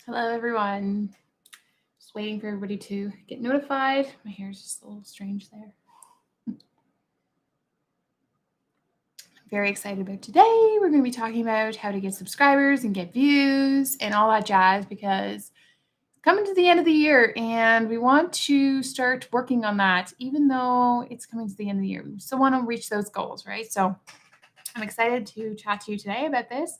Hello, everyone. Just waiting for everybody to get notified. My hair is just a little strange there. I'm very excited about today. We're going to be talking about how to get subscribers and get views and all that jazz because it's coming to the end of the year and we want to start working on that, even though it's coming to the end of the year. We still want to reach those goals, right? So I'm excited to chat to you today about this.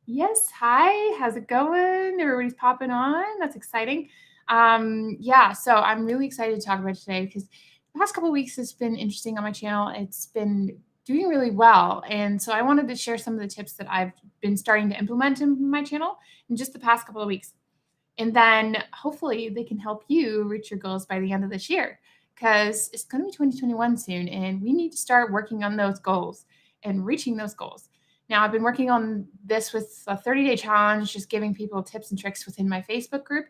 Yes, hi, how's it going? Everybody's popping on. That's exciting. So I'm really excited to talk about it today because the past couple of weeks has been interesting on my channel. It's been doing really well. And so I wanted to share some of the tips that I've been starting to implement in my channel in just the past couple of weeks. And then hopefully they can help you reach your goals by the end of this year because it's going to be 2021 soon and we need to start working on those goals and reaching those goals. Now, I've been working on this with a 30-day challenge, just giving people tips and tricks within my Facebook group.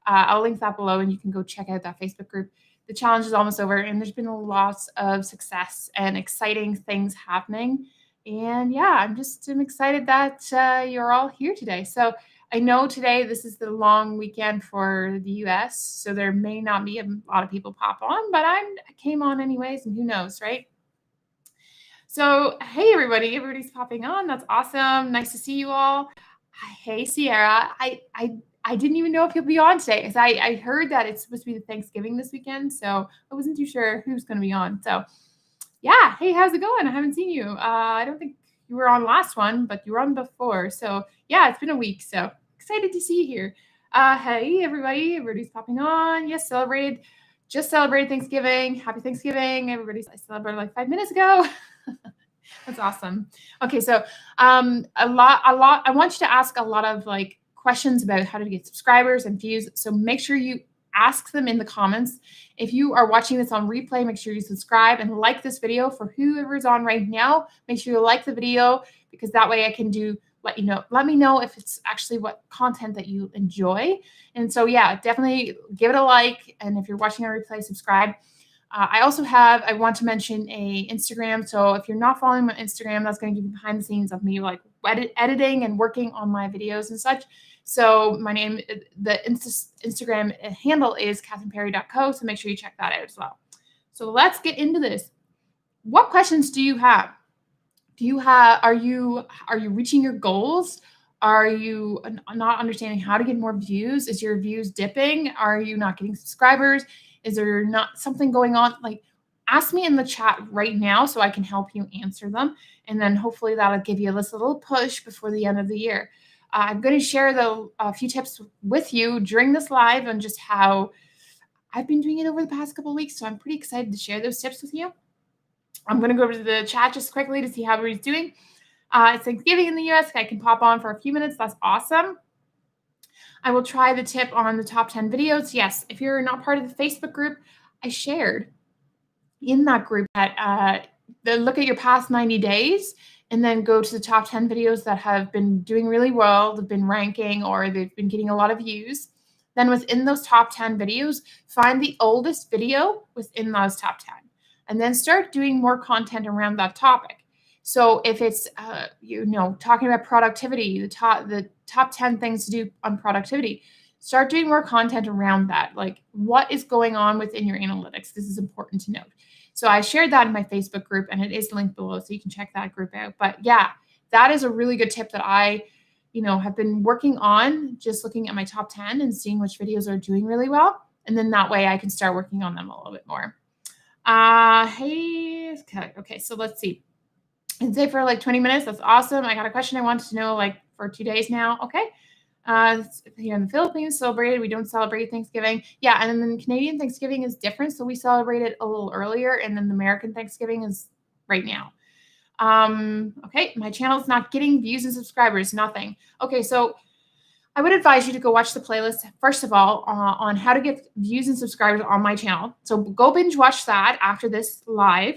I'll link that below and you can go check out that Facebook group. The challenge is almost over and there's been lots of success and exciting things happening. And yeah, I'm excited that you're all here today. So I know today this is the long weekend for the US, so there may not be a lot of people pop on, but I came on anyways, and who knows, right? So, hey everybody, everybody's popping on. That's awesome. Nice to see you all. Hey Sierra, I didn't even know if you'll be on today because I heard that it's supposed to be the Thanksgiving this weekend, so I wasn't too sure who's going to be on. So, yeah, hey, how's it going? I haven't seen you. I don't think you were on last one, but you were on before. So, yeah, it's been a week. So, excited to see you here. Hey, everybody. Everybody's popping on. Yes, just celebrated Thanksgiving. Happy Thanksgiving. I celebrated like 5 minutes ago. That's awesome. Okay, so I want you to ask a lot of like questions about how to get subscribers and views. So make sure you ask them in the comments. If you are watching this on replay, make sure you subscribe and like this video. For whoever's on right now, make sure you like the video because that way I can let me know if it's actually what content that you enjoy. And so yeah, definitely give it a like. And if you're watching on replay, subscribe. I want to mention a Instagram. So if you're not following my Instagram, that's going to give you behind the scenes of me like editing and working on my videos and such. So the Instagram handle is katherineperry.co. So make sure you check that out as well. So let's get into this. What questions do you have? Are you reaching your goals? Are you not understanding how to get more views? Is your views dipping? Are you not getting subscribers? Is there not something going on? Like, ask me in the chat right now so I can help you answer them. And then hopefully that'll give you this little push before the end of the year. I'm going to share a few tips with you during this live on just how I've been doing it over the past couple of weeks. So I'm pretty excited to share those tips with you. I'm going to go over to the chat just quickly to see how everybody's doing. It's Thanksgiving in the US. I can pop on for a few minutes. That's awesome. I will try the tip on the top 10 videos. Yes, if you're not part of the Facebook group, I shared in that group that look at your past 90 days and then go to the top 10 videos that have been doing really well, they've been ranking, or they've been getting a lot of views. Then within those top 10 videos, find the oldest video within those top 10 and then start doing more content around that topic. So if it's talking about productivity, the top 10 things to do on productivity, start doing more content around that. Like, what is going on within your analytics? This is important to note. So I shared that in my Facebook group and it is linked below, so you can check that group out. But yeah, that is a really good tip that I have been working on, just looking at my top 10 and seeing which videos are doing really well. And then that way I can start working on them a little bit more. Okay, so let's see. And say for like 20 minutes. That's awesome. I got a question I wanted to know like for 2 days now. Okay. Here in the Philippines, we don't celebrate Thanksgiving. Yeah, and then Canadian Thanksgiving is different. So we celebrate it a little earlier, and then the American Thanksgiving is right now. Okay, my channel is not getting views and subscribers, nothing. Okay, so I would advise you to go watch the playlist, first of all, on how to get views and subscribers on my channel. So go binge watch that after this live.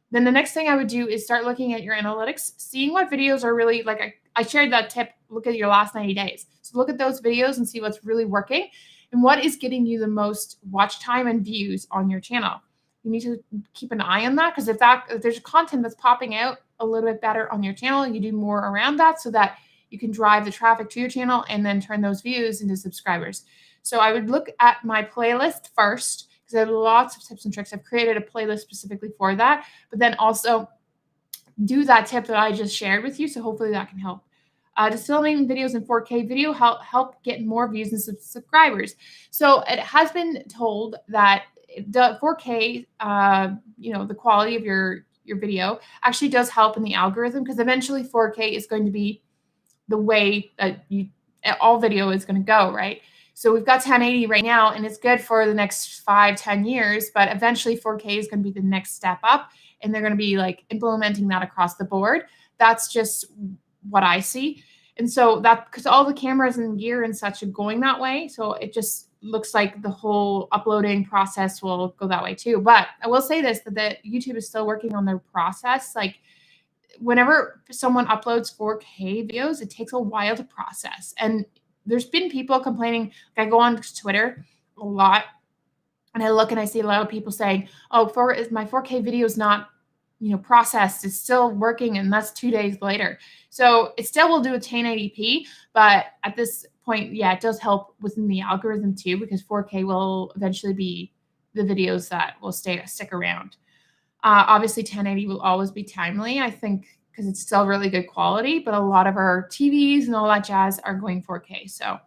Then the next thing I would do is start looking at your analytics, seeing what videos are really, like I shared that tip, look at your last 90 days. So look at those videos and see what's really working and what is getting you the most watch time and views on your channel. You need to keep an eye on that because if there's content that's popping out a little bit better on your channel, you do more around that so that you can drive the traffic to your channel and then turn those views into subscribers. So I would look at my playlist first because I have lots of tips and tricks. I've created a playlist specifically for that, but then also do that tip that I just shared with you. So hopefully that can help. Does filming videos in 4K video help get more views and subscribers? So it has been told that the 4K, the quality of your video actually does help in the algorithm, because eventually 4K is going to be the way that all video is going to go, right? So we've got 1080 right now, and it's good for the next 5-10 years, but eventually 4K is going to be the next step up, and they're going to be like implementing that across the board. That's just what I see. And so that, because all the cameras and gear and such are going that way, so it just looks like the whole uploading process will go that way too. But I will say this, that YouTube is still working on their process. Like, whenever someone uploads 4K videos, it takes a while to process. And there's been people complaining. Like, I go on Twitter a lot, and I look and I see a lot of people saying, "Oh, my 4K video is not, processed. It's still working," and that's 2 days later. So it still will do a 1080p, but at this point, yeah, it does help within the algorithm too, because 4K will eventually be the videos that will stick around. Obviously, 1080 will always be timely, I think, because it's still really good quality, but a lot of our TVs and all that jazz are going 4K. So,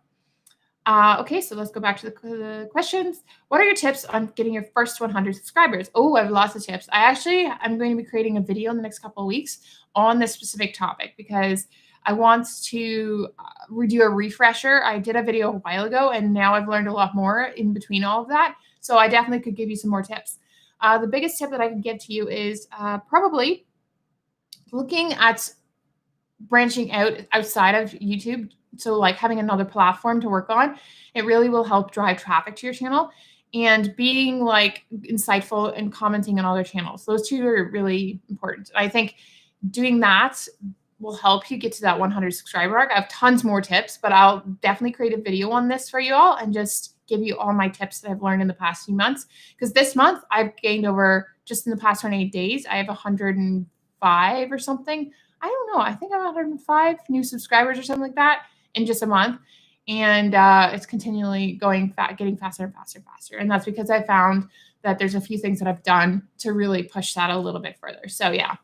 okay, so let's go back to the questions. What are your tips on getting your first 100 subscribers? Oh, I have lots of tips. I'm going to be creating a video in the next couple of weeks on this specific topic, because I want to do a refresher. I did a video a while ago, and now I've learned a lot more in between all of that. So I definitely could give you some more tips. The biggest tip that I can give to you is probably looking at branching outside of YouTube. So like having another platform to work on, it really will help drive traffic to your channel, and being like insightful and commenting on other channels. Those two are really important. I think doing that will help you get to that 100 subscriber mark. I have tons more tips, but I'll definitely create a video on this for you all and just give you all my tips that I've learned in the past few months. Because this month I've gained over, just in the past 28 days, I have 105 or something. I don't know. I think I have 105 new subscribers or something like that in just a month. And it's continually getting faster and faster and faster. And that's because I found that there's a few things that I've done to really push that a little bit further. So yeah.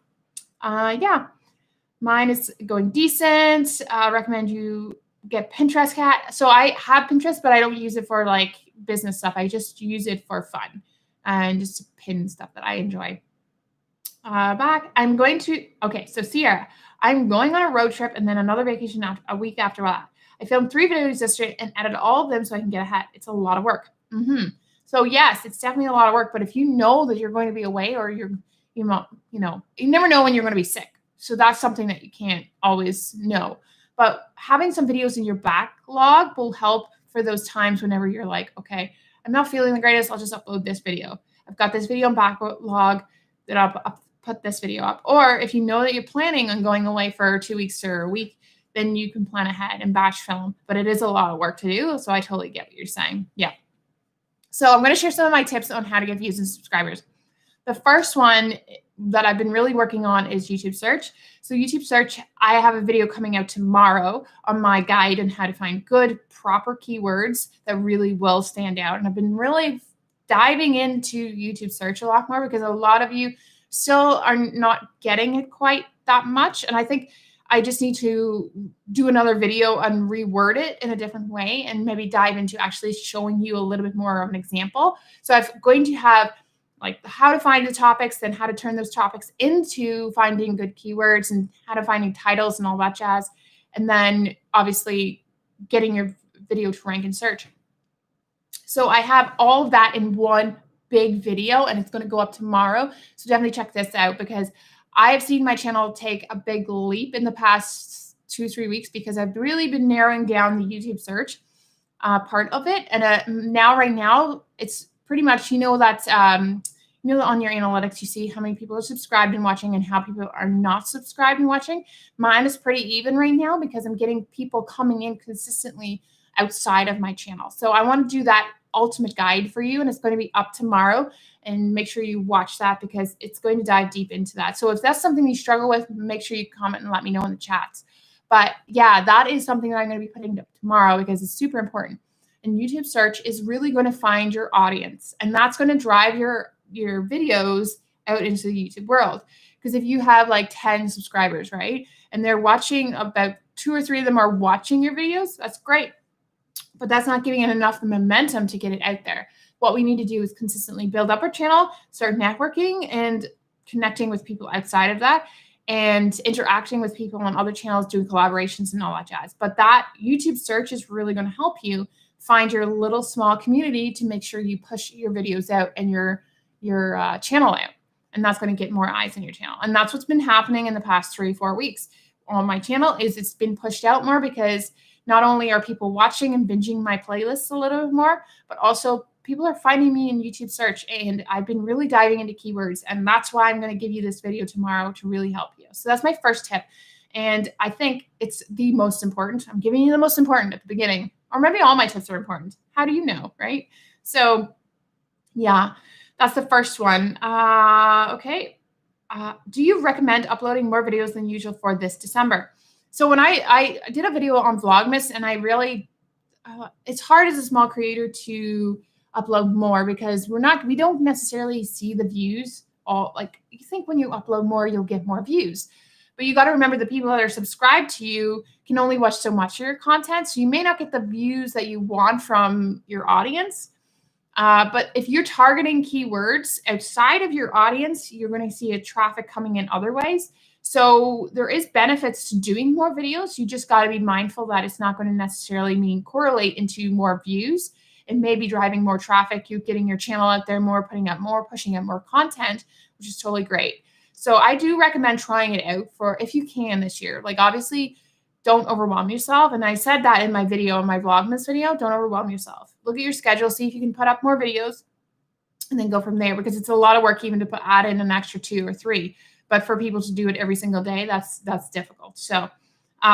Mine is going decent. Recommend you get Pinterest cat. So I have Pinterest, but I don't use it for like business stuff. I just use it for fun and just to pin stuff that I enjoy. So Sierra, I'm going on a road trip and then another vacation a week after that. I filmed 3 videos yesterday and edited all of them so I can get ahead. It's a lot of work. So yes, it's definitely a lot of work. But if you know that you're going to be away, or you never know when you're going to be sick. So that's something that you can't always know. But having some videos in your backlog will help for those times whenever you're like, okay, I'm not feeling the greatest. I'll just upload this video. I've got this video in backlog that I'll put this video up. Or if you know that you're planning on going away for 2 weeks or a week, then you can plan ahead and batch film. But it is a lot of work to do. So I totally get what you're saying. Yeah. So I'm going to share some of my tips on how to get views and subscribers. The first one that I've been really working on is YouTube search. So YouTube search, I have a video coming out tomorrow on my guide on how to find good, proper keywords that really will stand out. And I've been really diving into YouTube search a lot more, because a lot of you still are not getting it quite that much. And I think I just need to do another video and reword it in a different way, and maybe dive into actually showing you a little bit more of an example. So I'm going to have like how to find the topics, then how to turn those topics into finding good keywords, and how to finding titles and all that jazz. And then obviously getting your video to rank in search. So I have all of that in one big video, and it's going to go up tomorrow. So definitely check this out, because I have seen my channel take a big leap in the past 2-3 weeks, because I've really been narrowing down the YouTube search part of it. And right now, it's pretty much, that on your analytics, you see how many people are subscribed and watching and how people are not subscribed and watching. Mine is pretty even right now, because I'm getting people coming in consistently outside of my channel. So I want to do that ultimate guide for you, and it's going to be up tomorrow, and make sure you watch that, because it's going to dive deep into that. So if that's something you struggle with, make sure you comment and let me know in the chats. But yeah, that is something that I'm going to be putting up tomorrow because it's super important. And YouTube search is really going to find your audience, and that's going to drive your videos out into the YouTube world. Because if you have like 10 subscribers, right, and they're watching, about 2 or 3 of them are watching your videos, that's great. But that's not giving it enough momentum to get it out there. What we need to do is consistently build up our channel, start networking and connecting with people outside of that, and interacting with people on other channels, doing collaborations and all that jazz. But that YouTube search is really going to help you find your little small community to make sure you push your videos out and your channel out. And that's going to get more eyes on your channel. And that's what's been happening in the past 3-4 weeks on my channel. Is it's been pushed out more because not only are people watching and binging my playlists a little bit more, but also people are finding me in YouTube search. And I've been really diving into keywords. And that's why I'm going to give you this video tomorrow to really help you. So that's my first tip. And I think it's the most important. I'm giving you the most important at the beginning. Or maybe all my tips are important. How do you know, right? So yeah, that's the first one. Okay. Do you recommend uploading more videos than usual for this December? So when I did a video on Vlogmas, and I really, it's hard as a small creator to upload more because we don't necessarily see the views. All like, you think when you upload more, you'll get more views. But you got to remember the people that are subscribed to you can only watch so much of your content. So you may not get the views that you want from your audience. But if you're targeting keywords outside of your audience, you're going to see a traffic coming in other ways. So there is benefits to doing more videos. You just got to be mindful that it's not going to necessarily mean correlate into more views. It may be driving more traffic, you getting your channel out there more, putting up more, pushing out more content, which is totally great. So I do recommend trying it out for, if you can, this year. Like, obviously, don't overwhelm yourself. And I said that in my video, in my Vlogmas video, don't overwhelm yourself. Look at your schedule, see if you can put up more videos, and then go from there, because it's a lot of work even to add in an extra 2 or 3. But for people to do it every single day, that's difficult. So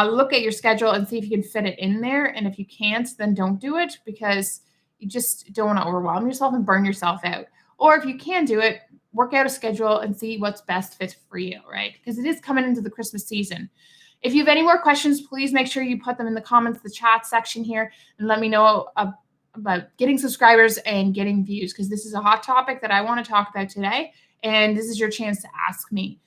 look at your schedule and see if you can fit it in there. And if you can't, then don't do it, because you just don't want to overwhelm yourself and burn yourself out. Or if you can do it, work out a schedule and see what's best fit for you, right? Because it is coming into the Christmas season. If you have any more questions, please make sure you put them in the comments, the chat section here, and let me know about getting subscribers and getting views, because this is a hot topic that I want to talk about today, and this is your chance to ask me.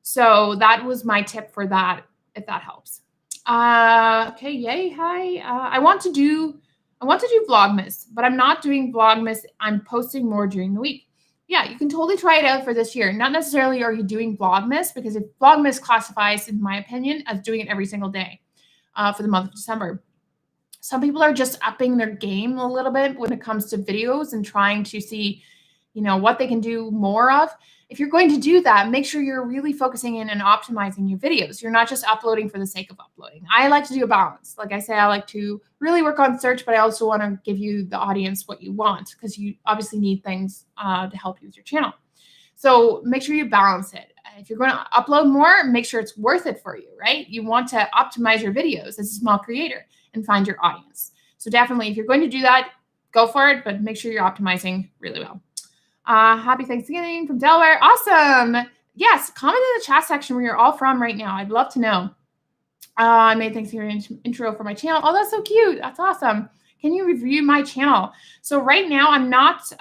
So that was my tip for that, if that helps. Okay, yay, hi. I want to do Vlogmas, but I'm not doing Vlogmas. I'm posting more during the week. Yeah, you can totally try it out for this year. Not necessarily are you doing Vlogmas, because if Vlogmas classifies, in my opinion, as doing it every single day for the month of December. Some people are just upping their game a little bit when it comes to videos and trying to see, what they can do more of. If you're going to do that, make sure you're really focusing in and optimizing your videos. You're not just uploading for the sake of uploading. I like to do a balance. Like I say, I like to really work on search, but I also want to give you, the audience, what you want, because you obviously need things to help you with your channel. So make sure you balance it. If you're going to upload more, make sure it's worth it for you, right? You want to optimize your videos as a small creator and find your audience. So definitely, if you're going to do that, go for it, but make sure you're optimizing really well. Happy Thanksgiving from Delaware. Awesome. Yes, comment in the chat section where you're all from right now. I'd love to know. I made Thanksgiving intro for my channel. Oh, that's so cute. That's awesome. Can you review my channel? So right now, I'm not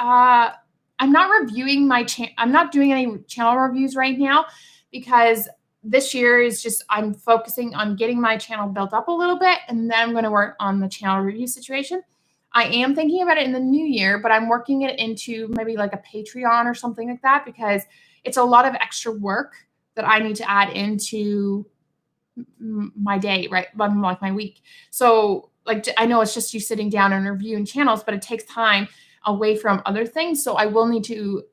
reviewing my channel. I'm not doing any channel reviews right now, because this year is just, I'm focusing on getting my channel built up a little bit, and then I'm going to work on the channel review situation. I am thinking about it in the new year, but I'm working it into maybe like a Patreon or something like that, because it's a lot of extra work that I need to add into my day, right? Like my week. So like, I know it's just you sitting down and reviewing channels, but it takes time away from other things. So I will need to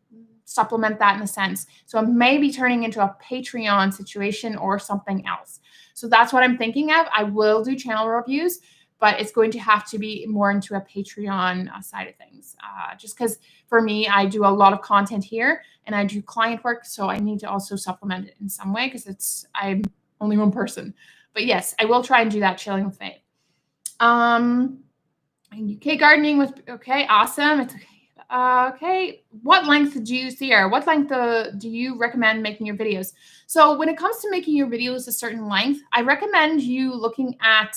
supplement that in a sense. So I may be turning into a Patreon situation or something else. So that's what I'm thinking of. I will do channel reviews, but it's going to have to be more into a Patreon side of things. Just because for me, I do a lot of content here and I do client work. So I need to also supplement it in some way, because I'm only one person. But yes, I will try and do that, chilling with Faye. UK gardening was okay. Awesome. It's okay. Okay, what length do you see, or what length do you recommend making your videos? So when it comes to making your videos a certain length, I recommend you looking at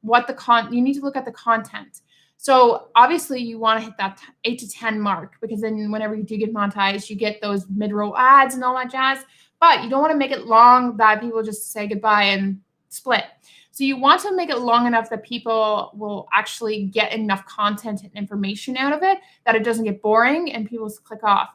what you need to look at the content. So obviously you want to hit that 8 to 10 mark, because then whenever you do get monetized, you get those mid-roll ads and all that jazz. But you don't want to make it long that people just say goodbye and split. So you want to make it long enough that people will actually get enough content and information out of it, that it doesn't get boring and people just click off.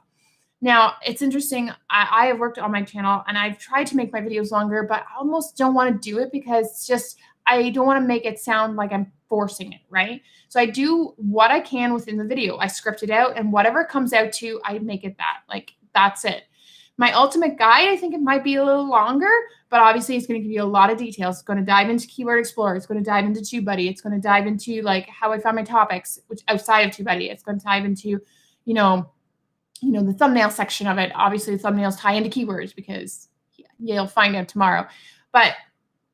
Now, it's interesting. I have worked on my channel and I've tried to make my videos longer, but I almost don't want to do it because it's just, I don't want to make it sound like I'm forcing it, right? So I do what I can within the video. I script it out, and whatever it comes out to, I make it that. Like, that's it. My ultimate guide, I think it might be a little longer, but obviously it's going to give you a lot of details. It's going to dive into Keyword Explorer. It's going to dive into TubeBuddy. It's going to dive into like how I found my topics, which outside of TubeBuddy. It's going to dive into, the thumbnail section of it. Obviously, the thumbnails tie into keywords, because you'll find out tomorrow. But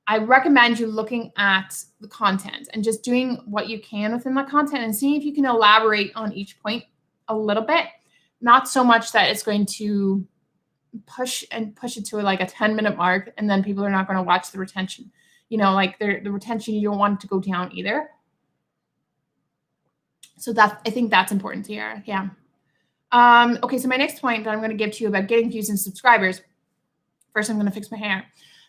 I recommend you looking at the content and just doing what you can within that content and seeing if you can elaborate on each point a little bit. Not so much that it's going to push it to like a 10-minute mark, and then people are not going to watch the retention. Like the retention, you don't want it to go down either. So I think that's important here. Yeah. Okay, so my next point that I'm going to give to you about getting views and subscribers. First, I'm going to fix my hair.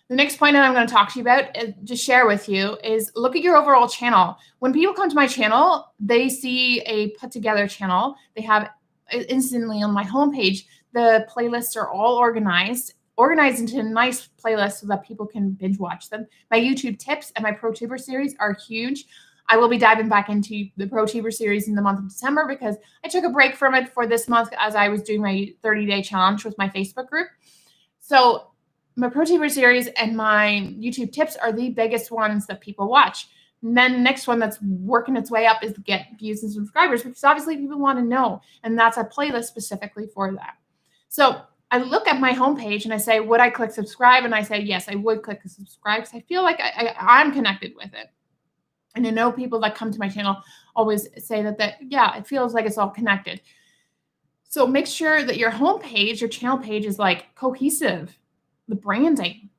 The next point that I'm going to talk to you about, just share with you, is look at your overall channel. When people come to my channel, they see a put together channel. They have instantly on my homepage, the playlists are all organized into a nice playlist so that people can binge watch them. My YouTube tips and my ProTuber series are huge. I will be diving back into the ProTuber series in the month of December, because I took a break from it for this month as I was doing my 30-day challenge with my Facebook group. So my ProTuber series and my YouTube tips are the biggest ones that people watch. And then the next one that's working its way up is to get views and subscribers, because obviously people want to know. And that's a playlist specifically for that. So I look at my homepage and I say, would I click subscribe? And I say, yes, I would click subscribe, because I feel like I'm connected with it. And I know people that come to my channel always say that yeah, it feels like it's all connected. So make sure that your homepage, your channel page, is like cohesive. The branding.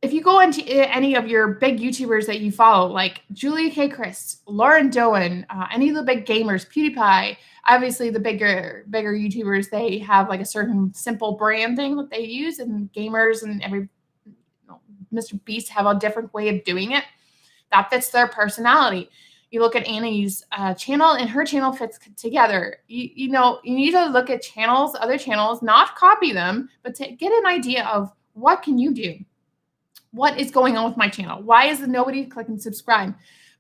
If you go into any of your big YouTubers that you follow, like Julia K. Chris, Lauren Doan, any of the big gamers, PewDiePie, obviously the bigger YouTubers, they have like a certain simple branding that they use, and gamers and Mr. Beast have a different way of doing it that fits their personality. You look at Annie's channel, and her channel fits together. You need to look at other channels, not copy them, but to get an idea of what can you do. What is going on with my channel? Why is nobody clicking subscribe?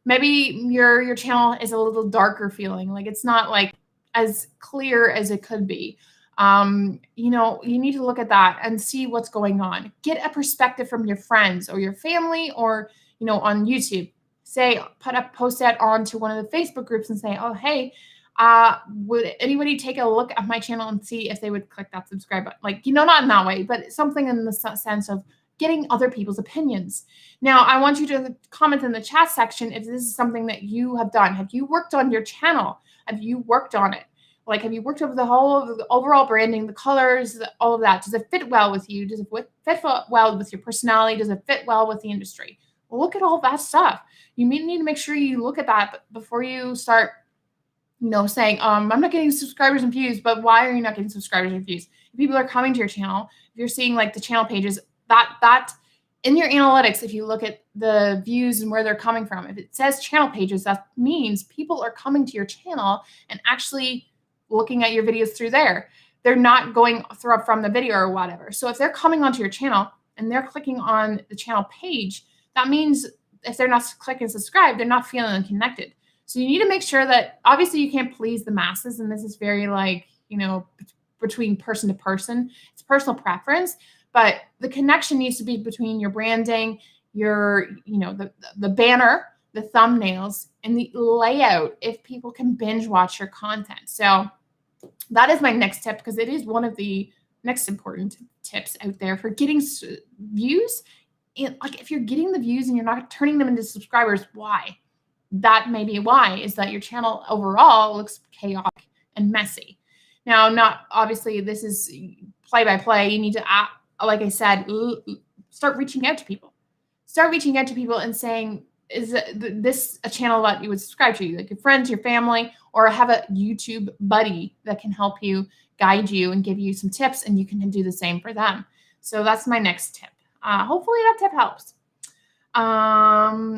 Maybe your channel is a little darker feeling, like it's not like as clear as it could be. You need to look at that and see what's going on. Get a perspective from your friends or your family, or on YouTube. Post that onto one of the Facebook groups and say, oh, hey, would anybody take a look at my channel and see if they would click that subscribe button? Like, not in that way, but something in the sense of getting other people's opinions. Now, I want you to comment in the chat section if this is something that you have done. Have you worked on your channel? Have you worked on it? Like, have you worked over the whole of the overall branding, the colors, all of that? Does it fit well with you? Does it fit well with your personality? Does it fit well with the industry? Look at all that stuff. You need to make sure you look at that before you start, saying, I'm not getting subscribers and views, but why are you not getting subscribers and views? If people are coming to your channel, if you're seeing like the channel pages, that in your analytics, if you look at the views and where they're coming from, if it says channel pages, that means people are coming to your channel and actually looking at your videos through there. They're not going from the video or whatever. So if they're coming onto your channel and they're clicking on the channel page, that means if they're not clicking subscribe, they're not feeling connected. So you need to make sure that obviously you can't please the masses. And this is very between person to person. It's personal preference, but the connection needs to be between your branding, your, the banner, the thumbnails, and the layout, if people can binge watch your content. So that is my next tip, because it is one of the next important tips out there for getting views. And like, if you're getting the views and you're not turning them into subscribers, why? That may be why, is that your channel overall looks chaotic and messy. Now, not obviously this is play by play. You need to, like I said, start reaching out to people. Start reaching out to people and saying, is this a channel that you would subscribe to? Like your friends, your family, or have a YouTube buddy that can help you, guide you, and give you some tips, and you can do the same for them. So that's my next tip. Hopefully that tip helps.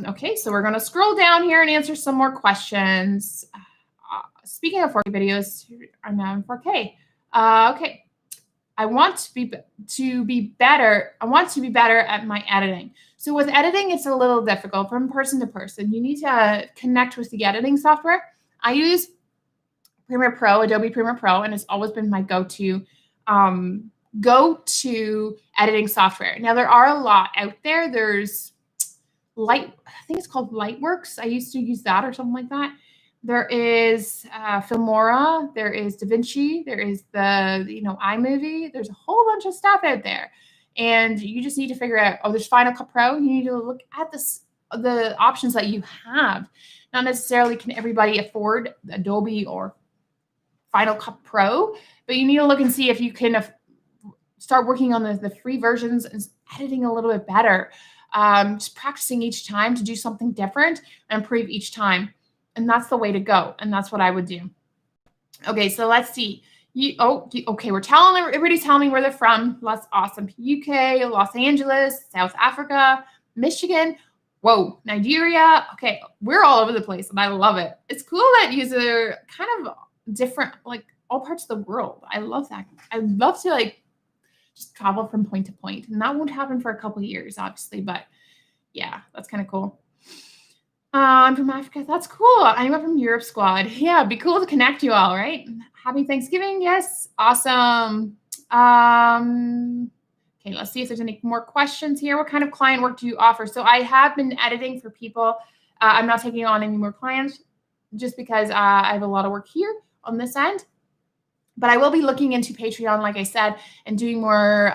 Okay, so we're going to scroll down here and answer some more questions. Speaking of 4K videos, I'm now in 4K. Okay. I want to be better. I want to be better at my editing. So with editing, it's a little difficult from person to person. You need to connect with the editing software. I use Premiere Pro, Adobe Premiere Pro, and it's always been my go-to editing software. Now there are a lot out there. There's I think it's called Lightworks. I used to use that or something like that. There is Filmora, there is DaVinci, there is the iMovie. There's a whole bunch of stuff out there, and you just need to figure out. Oh, there's Final Cut Pro. You need to look at the options that you have. Not necessarily can everybody afford Adobe or Final Cut Pro, but you need to look and see if you can start working on the free versions and editing a little bit better. Just practicing each time to do something different and improve each time. And that's the way to go. And that's what I would do. Okay, so let's see. Okay, everybody's telling me where they're from. That's awesome. UK, Los Angeles, South Africa, Michigan. Whoa, Nigeria. Okay, we're all over the place, and I love it. It's cool that you're kind of different, like all parts of the world. I love that. I love to just travel from point to point, and that won't happen for a couple of years, obviously, but yeah, that's kind of cool. I'm from Africa. That's cool. I'm from Europe Squad. Yeah, it'd be cool to connect you all, right? Happy Thanksgiving. Yes. Awesome. Okay, let's see if there's any more questions here. What kind of client work do you offer? So I have been editing for people. I'm not taking on any more clients just because I have a lot of work here on this end. But I will be looking into Patreon, like I said, and doing more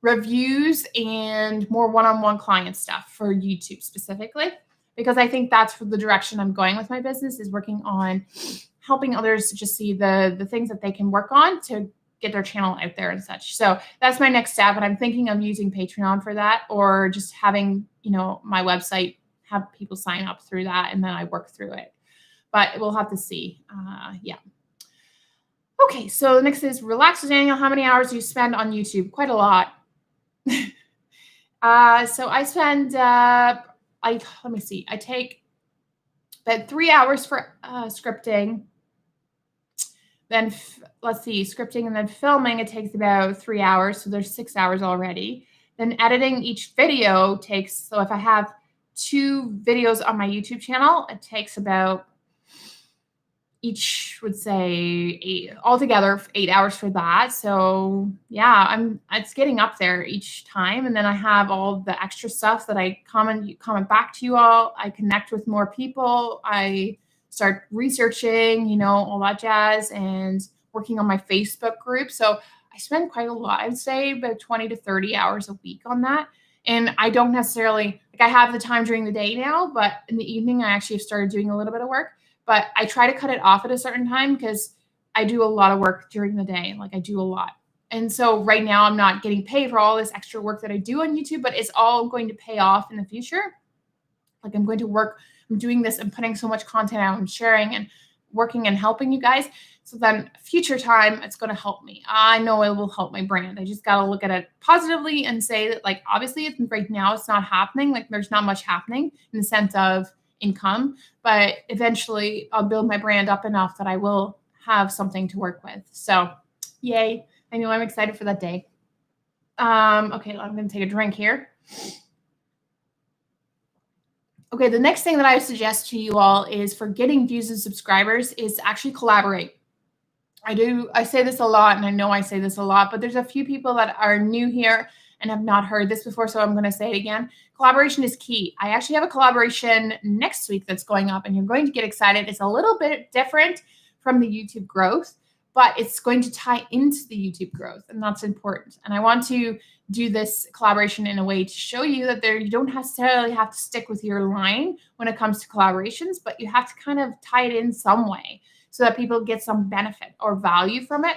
reviews and more one-on-one client stuff for YouTube specifically, because I think that's the direction I'm going with my business, is working on helping others to just see the things that they can work on to get their channel out there and such. So that's my next step. And I'm thinking of using Patreon for that, or just having, my website, have people sign up through that, and then I work through it. But we'll have to see. Yeah. Okay, so the next is relax, Daniel. How many hours do you spend on YouTube? Quite a lot. So I spend, let me see. I take about 3 hours for scripting. Then let's see, scripting and then filming, it takes about 3 hours. So there's 6 hours already. Then editing each video takes, so if I have 2 videos on my YouTube channel, it takes about, each would say altogether 8 hours for that. So yeah, it's getting up there each time. And then I have all the extra stuff that I comment back to you all. I connect with more people. I start researching, all that jazz, and working on my Facebook group. So I spend quite a lot. I'd say about 20 to 30 hours a week on that. And I don't necessarily, I have the time during the day now, but in the evening, I actually have started doing a little bit of work. But I try to cut it off at a certain time because I do a lot of work during the day. I do a lot. And so right now I'm not getting paid for all this extra work that I do on YouTube, but it's all going to pay off in the future. I'm going to work, I'm doing this and putting so much content out and sharing and working and helping you guys. So then future time, it's going to help me. I know it will help my brand. I just got to look at it positively and say that obviously right now it's not happening. There's not much happening in the sense of income, but eventually I'll build my brand up enough that I will have something to work with. So yay. I know I'm excited for that day. Okay, I'm going to take a drink here. Okay, the next thing that I suggest to you all is for getting views and subscribers is to actually collaborate. I say this a lot, and I know I say this a lot, but there's a few people that are new here and have not heard this before, so I'm going to say it again. Collaboration is key. I actually have a collaboration next week that's going up, and you're going to get excited. It's a little bit different from the YouTube growth, but it's going to tie into the YouTube growth, and that's important. And I want to do this collaboration in a way to show you that you don't necessarily have to stick with your line when it comes to collaborations, but you have to kind of tie it in some way. so that people get some benefit or value from it.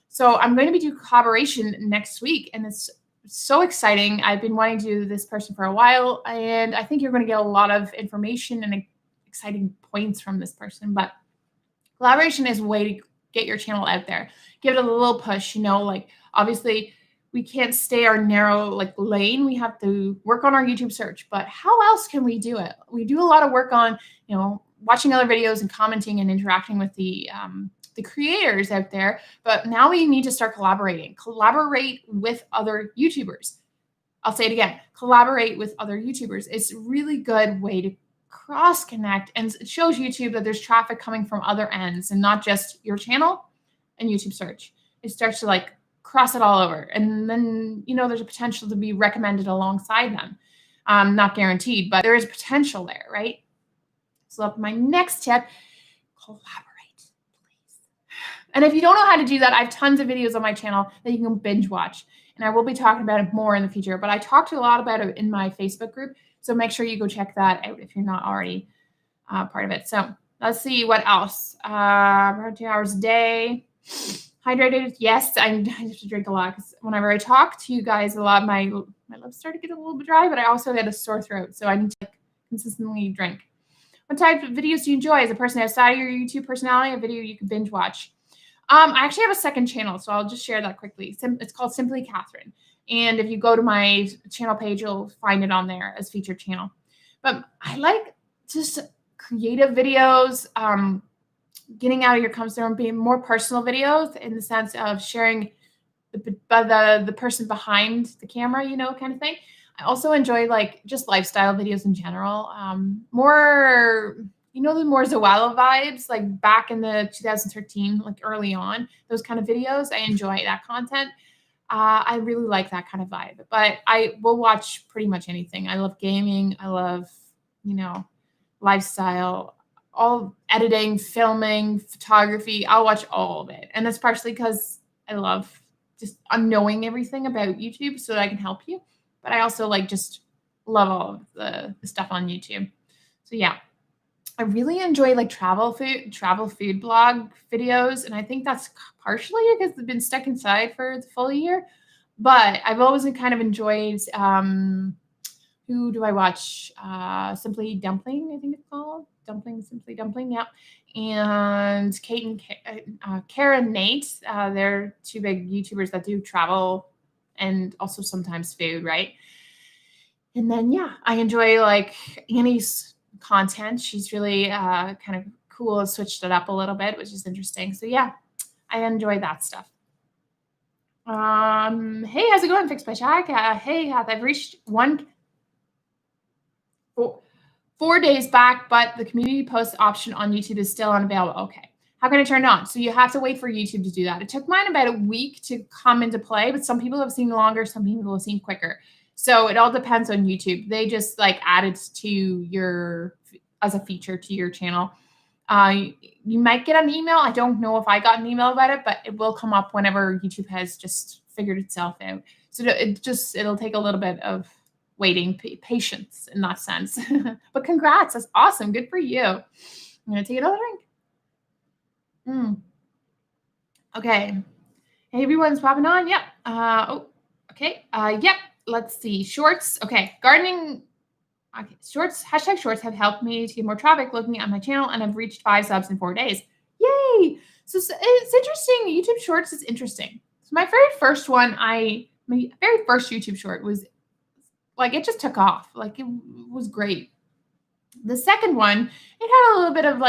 So I'm going to be doing collaboration next week, and it's so exciting. I've been wanting to do this person for a while, and I think you're going to get a lot of information and exciting points from this person. But collaboration is a way to get your channel out there. Give it a little push, like obviously we can't stay our narrow lane. We have to work on our YouTube search, but how else can we do it? We do a lot of work on, watching other videos and commenting and interacting with the creators out there. But now we need to start collaborating. Collaborate with other YouTubers. I'll say it again. Collaborate with other YouTubers. It's a really good way to cross connect, and it shows YouTube that there's traffic coming from other ends and not just your channel and YouTube search. It starts to cross it all over, and then there's a potential to be recommended alongside them. Not guaranteed, but there is potential there, right? So my next tip: collaborate, please. And if you don't know how to do that, I have tons of videos on my channel that you can binge watch, and I will be talking about it more in the future. But I talked a lot about it in my Facebook group, so make sure you go check that out if you're not already part of it. So let's see what else. Around 2 hours a day. Hydrated, yes. I have to drink a lot because whenever I talk to you guys a lot, my lips start to get a little bit dry, but I also get a sore throat, so I need to consistently drink. What type of videos do you enjoy as a person outside of your YouTube personality? A video you can binge watch. I actually have a second channel, so I'll just share that quickly. It's called Simply Catherine. And if you go to my channel page, you'll find it on there as featured channel. But I like just creative videos, getting out of your comfort zone, being more personal videos in the sense of sharing the person behind the camera, kind of thing. I also enjoy just lifestyle videos in general. More, the more Zoella vibes, back in the 2013, early on, those kind of videos. I enjoy that content. I really like that kind of vibe, but I will watch pretty much anything. I love gaming. I love, lifestyle, all editing, filming, photography. I'll watch all of it. And that's partially because I love just knowing everything about YouTube so that I can help you. But I also just love all of the stuff on YouTube. So yeah, I really enjoy travel food blog videos. And I think that's partially because I've been stuck inside for the full year. But I've always kind of enjoyed, who do I watch? Simply Dumpling, I think it's called. Simply Dumpling, yeah. And Kate and Karen Nate, they're two big YouTubers that do travel and also sometimes food, right? And then, yeah, I enjoy Annie's content. She's really kind of cool and switched it up a little bit, which is interesting. So yeah, I enjoy that stuff. Hey, how's it going, Fixed by Jack? Hey, I've reached 4 days back, but the community post option on YouTube is still unavailable. Okay. How can I turn it on? So you have to wait for YouTube to do that. It took mine about a week to come into play, but some people have seen longer, some people have seen quicker. So it all depends on YouTube. They just add it to as a feature to your channel. You might get an email. I don't know if I got an email about it, but it will come up whenever YouTube has just figured itself out. So it'll take a little bit of waiting, patience in that sense. But congrats, that's awesome. Good for you. I'm gonna take another drink. Okay. Hey, everyone's popping on. Yep. Okay. Yep. Let's see. Shorts. Okay. Gardening. Okay. Shorts. #shorts have helped me to get more traffic looking at my channel, and I've reached 5 subs in 4 days. Yay! So it's interesting. YouTube Shorts is interesting. So my very first YouTube short was it just took off. It was great. The second one, it had a little bit of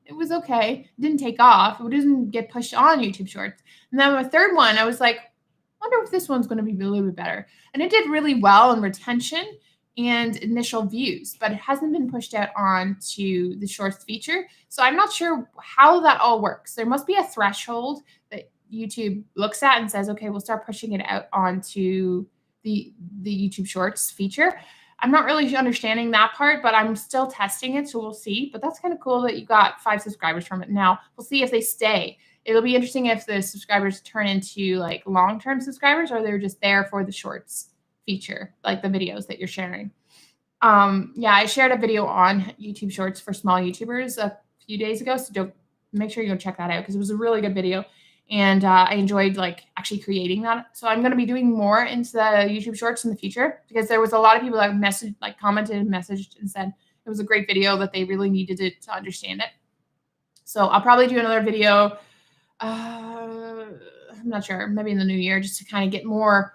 it was okay. It didn't take off. It didn't get pushed on YouTube Shorts. And then my third one, I was wonder if this one's going to be a little bit better. And it did really well in retention and initial views, but it hasn't been pushed out onto the Shorts feature. So I'm not sure how that all works. There must be a threshold that YouTube looks at and says, okay, we'll start pushing it out onto the YouTube Shorts feature. I'm not really understanding that part, but I'm still testing it, so we'll see. But that's kind of cool that you got 5 subscribers from it. Now, we'll see if they stay. It'll be interesting if the subscribers turn into long-term subscribers or they're just there for the Shorts feature, the videos that you're sharing. Yeah, I shared a video on YouTube Shorts for small YouTubers a few days ago. So make sure you go check that out because it was a really good video. And I enjoyed like actually creating that. So I'm going to be doing more into the YouTube Shorts in the future because there was a lot of people that commented and messaged and said it was a great video that they really needed it to understand it. So I'll probably do another video. I'm not sure, maybe in the new year, just to kind of get more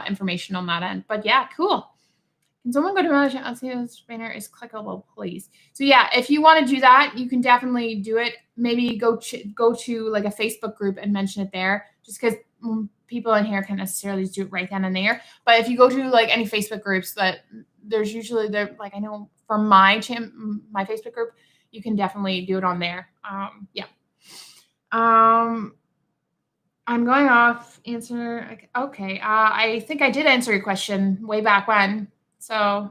information on that end. But yeah, cool. Can someone go to another channel and see if this banner is clickable, please? So yeah, if you want to do that, you can definitely do it. Maybe go to like a Facebook group and mention it there, just because people in here can't necessarily do it right then and there. But if you go to like any Facebook groups, that there's usually like I know from my Facebook group, you can definitely do it on there. Yeah. I'm going off answer. Okay. I think I did answer your question way back when. So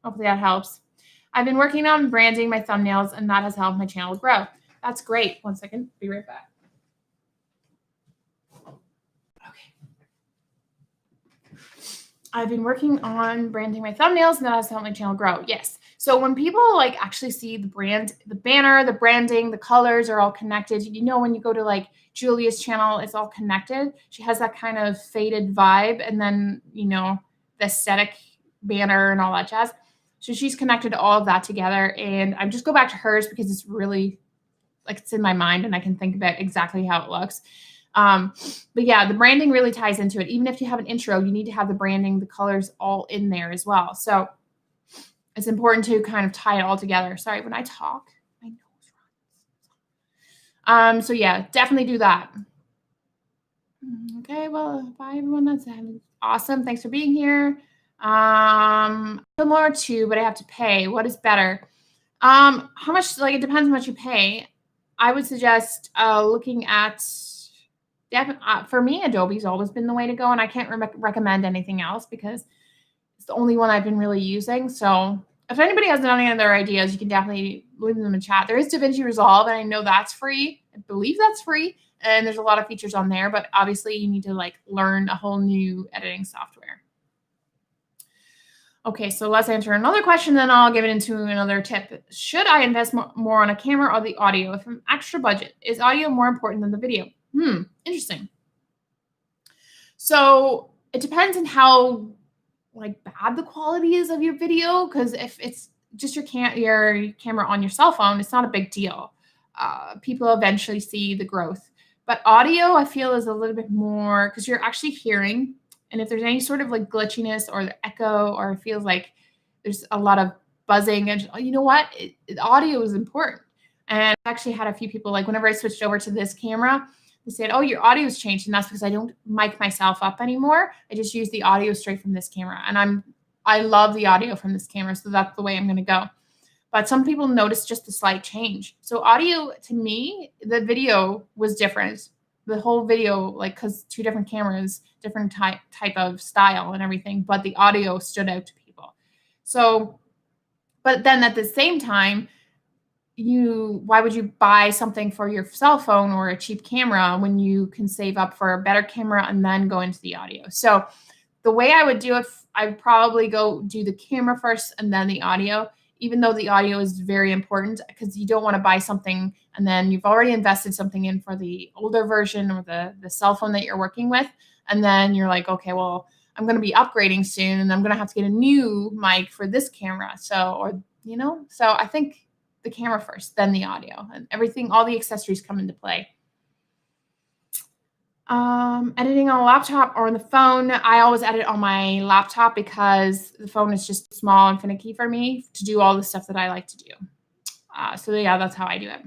hopefully that helps. I've been working on branding my thumbnails and that has helped my channel grow. That's great. One second. Be right back. Okay. I've been working on branding my thumbnails and that has helped my channel grow. Yes. So when people like actually see the brand, the banner, the branding, the colors are all connected. You know, when you go to like Julia's channel, it's all connected. She has that kind of faded vibe. And then, you know, the aesthetic banner and all that jazz. So she's connected all of that together. And I just go back to hers because it's really like it's in my mind and I can think about exactly how it looks. But yeah, the branding really ties into it. Even if you have an intro, you need to have the branding, the colors all in there as well. So it's important to kind of tie it all together. Sorry, when I talk, my nose runs. So yeah, definitely do that. Okay, well, bye everyone. That's awesome. Thanks for being here. Similar to, but I have to pay. What is better? How much? Like it depends how much you pay. I would suggest looking at. For me, Adobe's always been the way to go, and I can't recommend anything else because it's the only one I've been really using. So if anybody has any other ideas, you can definitely leave them in chat. There is DaVinci Resolve, and I know that's free. I believe that's free, and there's a lot of features on there. But obviously, you need to like learn a whole new editing software. Okay, so let's answer another question, then I'll give it into another tip. Should I invest more on a camera or the audio? If I'm extra budget, is audio more important than the video? Interesting. So it depends on how like bad the quality is of your video, because if it's just your camera on your cell phone, it's not a big deal. People eventually see the growth. But audio, I feel, is a little bit more because you're actually hearing. And if there's any sort of like glitchiness or the echo, or it feels like there's a lot of buzzing, and you know what? Audio is important. And I actually had a few people, like whenever I switched over to this camera, they said, oh, your audio's changed. And that's because I don't mic myself up anymore. I just use the audio straight from this camera. And I love the audio from this camera. So that's the way I'm going to go. But some people notice just a slight change. So audio, to me, the video was different. The whole video, like, because two different cameras, different type of style and everything, but the audio stood out to people. So, but then at the same time, why would you buy something for your cell phone or a cheap camera when you can save up for a better camera and then go into the audio? So the way I would do it, I would probably go do the camera first and then the audio, even though the audio is very important, because you don't want to buy something and then you've already invested something in for the older version or the cell phone that you're working with. And then you're like, okay, well, I'm going to be upgrading soon and I'm going to have to get a new mic for this camera. So I think the camera first, then the audio, and everything, all the accessories come into play. Editing on a laptop or on the phone. I always edit on my laptop because the phone is just small and finicky for me to do all the stuff that I like to do. So yeah, that's how I do it.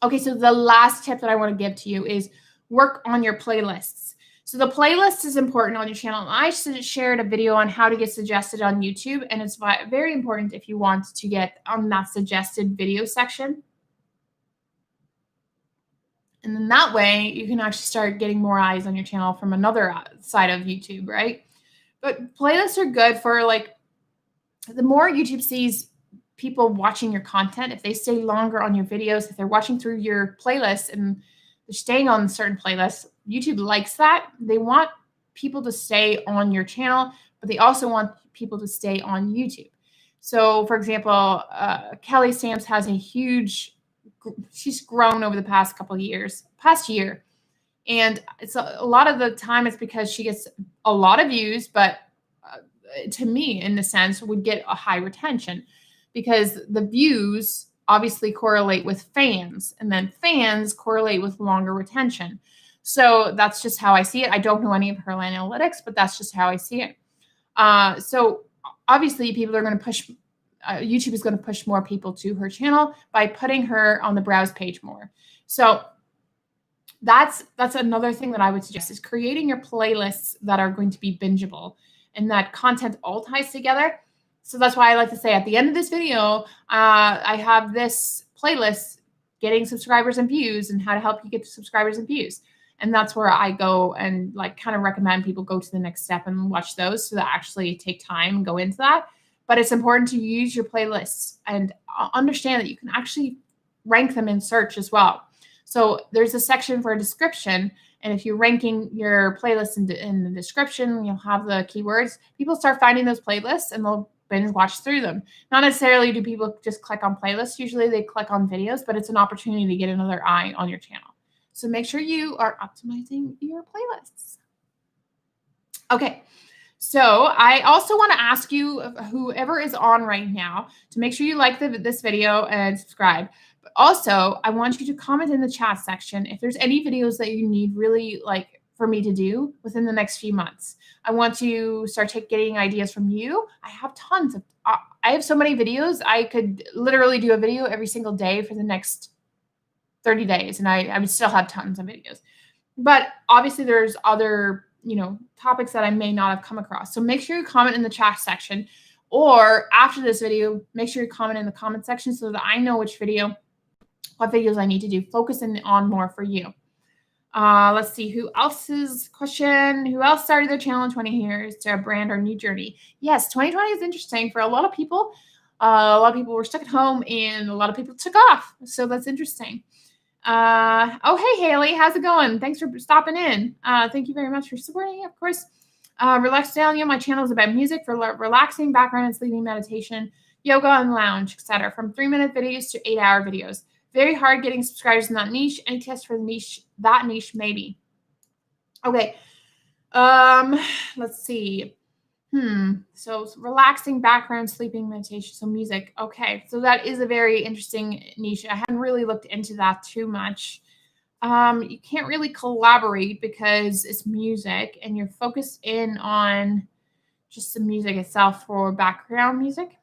Okay, so the last tip that I want to give to you is work on your playlists. So the playlist is important on your channel. I shared a video on how to get suggested on YouTube, and it's very important if you want to get on that suggested video section. And then that way you can actually start getting more eyes on your channel from another side of YouTube, right? But playlists are good for like, the more YouTube sees people watching your content, if they stay longer on your videos, if they're watching through your playlist and they're staying on certain playlists, YouTube likes that. They want people to stay on your channel, but they also want people to stay on YouTube. So, for example, Kelly Stamps has she's grown over the past past year. And it's a lot of the time it's because she gets a lot of views, but to me, in a sense, would get a high retention because the views obviously correlate with fans, and then fans correlate with longer retention. So that's just how I see it. I don't know any of her analytics, but that's just how I see it. So obviously, people are going to push. YouTube is going to push more people to her channel by putting her on the browse page more. So that's another thing that I would suggest is creating your playlists that are going to be bingeable and that content all ties together. So that's why I like to say at the end of this video, I have this playlist, getting subscribers and views, and how to help you get subscribers and views. And that's where I go and like kind of recommend people go to the next step and watch those, so that actually take time and go into that. But it's important to use your playlists and understand that you can actually rank them in search as well. So there's a section for a description. And if you're ranking your playlist in the description, you'll have the keywords. People start finding those playlists and they'll binge watch through them. Not necessarily do people just click on playlists. Usually they click on videos, but it's an opportunity to get another eye on your channel. So make sure you are optimizing your playlists. Okay. So I also want to ask you, whoever is on right now, to make sure you like this video and subscribe. But also, I want you to comment in the chat section if there's any videos that you need really like for me to do within the next few months. I want to start getting ideas from you. I have tons of, I have so many videos. I could literally do a video every single day for the next 30 days, and I would still have tons of videos. But obviously there's other, topics that I may not have come across. So make sure you comment in the chat section, or after this video, make sure you comment in the comment section so that I know what videos I need to do, focusing on more for you. Let's see who else's question. Who else started their channel in 20 years to brand or new journey? Yes, 2020 is interesting for a lot of people. A lot of people were stuck at home and a lot of people took off. So that's interesting. Oh, hey, Haley, how's it going? Thanks for stopping in. Thank you very much for supporting, of course. Relax Down, my channel is about music for relaxing, background and sleeping meditation, yoga and lounge, etc. From 3-minute videos to 8-hour videos. Very hard getting subscribers in that niche. Any tips for that niche, maybe? Okay. Let's see. So relaxing, background, sleeping, meditation, so music. Okay, so that is a very interesting niche. I hadn't really looked into that too much. You can't really collaborate because it's music and you're focused in on just the music itself for background music.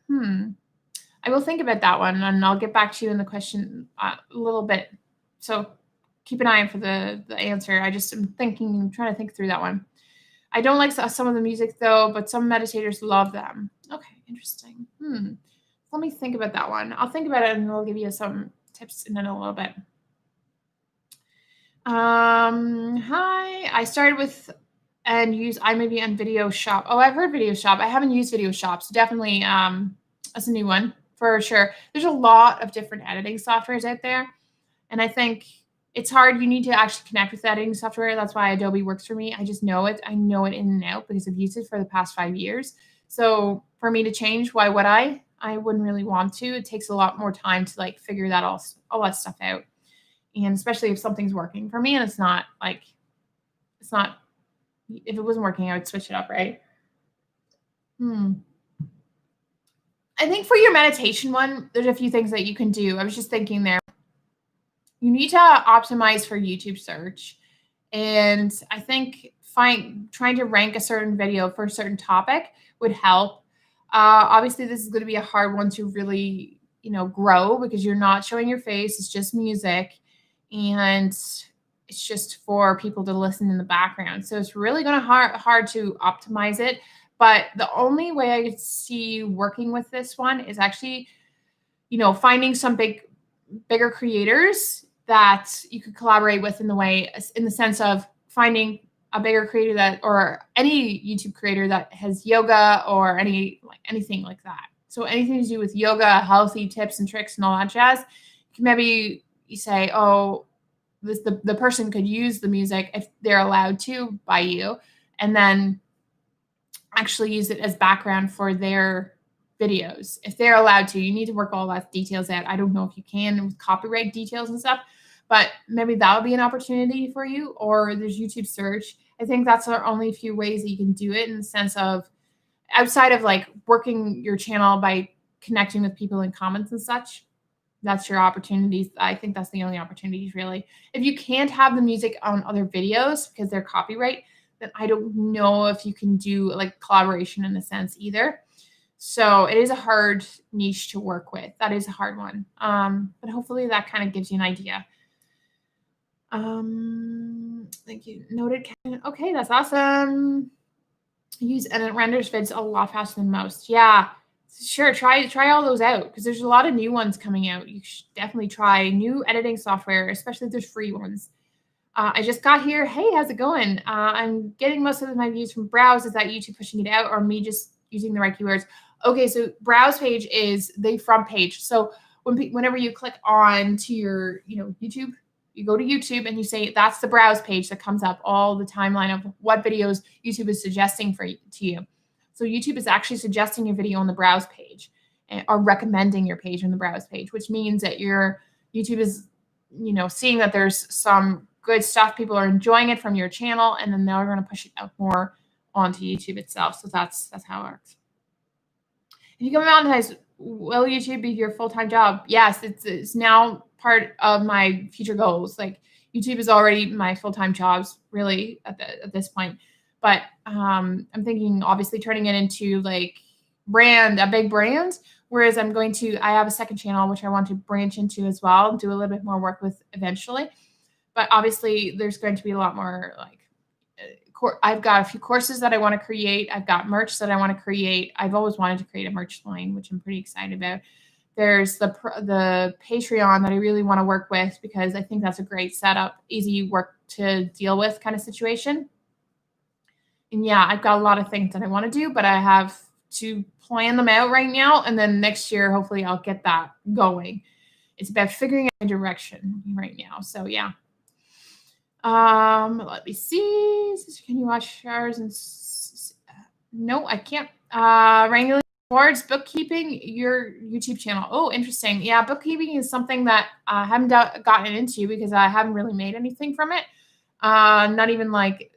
I will think about that one and I'll get back to you in the question a little bit. So keep an eye out for the answer. I just am trying to think through that one. I don't like some of the music though, but some meditators love them. Okay, interesting. Let me think about that one. I'll think about it and I'll give you some tips in a little bit. Hi, I started with and use iMovie and Video Shop. Oh, I've heard Video Shop. I haven't used Video Shop, so definitely that's a new one for sure. There's a lot of different editing softwares out there, and I think it's hard. You need to actually connect with editing software. That's why Adobe works for me. I just know it. I know it in and out because I've used it for the past 5 years. So for me to change, why would I? I wouldn't really want to. It takes a lot more time to like figure that all that stuff out. And especially if something's working for me and if it wasn't working, I would switch it up, right? I think for your meditation one, there's a few things that you can do. I was just thinking there. You need to optimize for YouTube search. And I think trying to rank a certain video for a certain topic would help. Obviously, this is going to be a hard one to really, grow because you're not showing your face. It's just music. And it's just for people to listen in the background. So it's really going to hard to optimize it. But the only way I could see working with this one is actually, finding some bigger creators that you could collaborate with in the sense of finding a bigger creator or any YouTube creator that has yoga or anything like that. So anything to do with yoga, healthy tips and tricks and all that jazz. Maybe you say, oh, the person could use the music if they're allowed to by you, and then actually use it as background for their videos if they're allowed to. You need to work all that details out. I don't know if you can with copyright details and stuff, but maybe that would be an opportunity for you. Or there's YouTube search. I think that's the only few ways that you can do it, in the sense of outside of like working your channel by connecting with people in comments and such. That's your opportunities. I think that's the only opportunities, really. If you can't have the music on other videos because they're copyright, then I don't know if you can do like collaboration in a sense either. So it is a hard niche to work with. That is a hard one. But hopefully that kind of gives you an idea. Thank you. Noted. Okay, that's awesome. Use, and it renders vids a lot faster than most. Yeah, sure. Try all those out, because there's a lot of new ones coming out. You should definitely try new editing software, especially if there's free ones. I just got here. Hey, how's it going? I'm getting most of my views from browse. Is that YouTube pushing it out, or me just using the right keywords? Okay, so browse page is the front page. So whenever you click on to your YouTube, you go to YouTube and you say that's the browse page that comes up, all the timeline of what videos YouTube is suggesting to you. So YouTube is actually suggesting your video on the browse page, or recommending your page on the browse page, which means that your YouTube is seeing that there's some good stuff, people are enjoying it from your channel, and then they're going to push it out more onto YouTube itself. So that's how it works. If you go monetize, will YouTube be your full-time job? Yes, it's now part of my future goals. Like, YouTube is already my full-time jobs, really, at this point. But I'm thinking, obviously, turning it into like a big brand. Whereas I have a second channel which I want to branch into as well, do a little bit more work with eventually. But obviously, there's going to be a lot more like. I've got a few courses that I want to create. I've got merch that I want to create. I've always wanted to create a merch line, which I'm pretty excited about. There's the Patreon that I really want to work with, because I think that's a great setup, easy work to deal with kind of situation. And yeah, I've got a lot of things that I want to do, but I have to plan them out right now. And then next year, hopefully I'll get that going. It's about figuring out my direction right now. So yeah. Let me see. Can you watch ours? No, I can't. Wrangling towards bookkeeping, your YouTube channel. Oh, interesting. Yeah, bookkeeping is something that I haven't gotten into, because I haven't really made anything from it. Not even like,